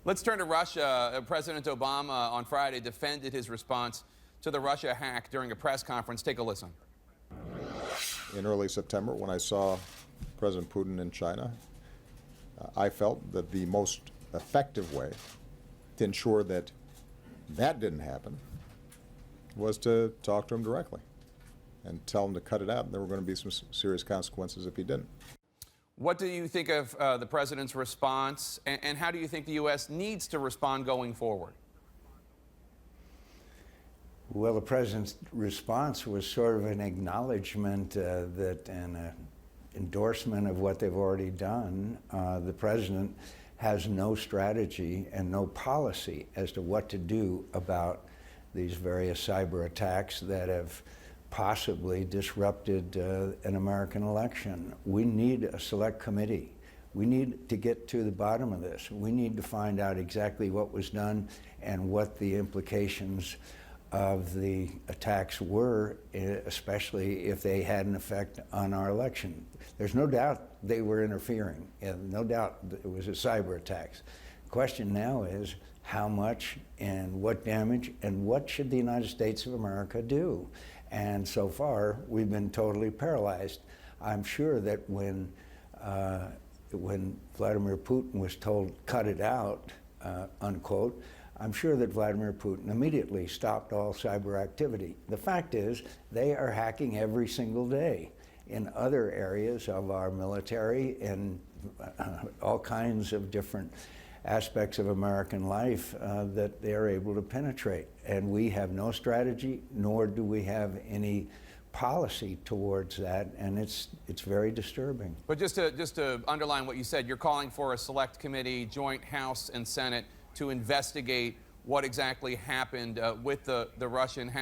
Let's turn to Russia. President Obama on Friday defended his response to the Russia hack during a press conference. Take a listen. In early September, when I saw President Putin in China, I felt that the most effective way to ensure that that didn't happen was to talk to him directly and tell him to cut it out, and there were going to be some serious consequences if he didn't. What do you think of the president's response, and how do you think the U.S. needs to respond going forward? Well, the president's response was sort of an acknowledgement and an endorsement of what they've already done. The president has no strategy and no policy as to what to do about these various cyber attacks that have possibly disrupted an American election. We need a select committee. We need to get to the bottom of this. We need to find out exactly what was done and what the implications of the attacks were, especially if they had an effect on our election. There's no doubt they were interfering, and no doubt it was a cyber attacks. The question now is how much and what damage and what should the United States of America do? And so far, we've been totally paralyzed. I'm sure that when Vladimir Putin was told, cut it out, unquote, I'm sure that Vladimir Putin immediately stopped all cyber activity. The fact is, they are hacking every single day in other areas of our military and all kinds of different aspects of American life that they're able to penetrate. And we have no strategy, nor do we have any policy towards that, and it's very disturbing. But just to underline what you said, you're calling for a select committee, joint House and Senate, to investigate what exactly happened with the Russian hack.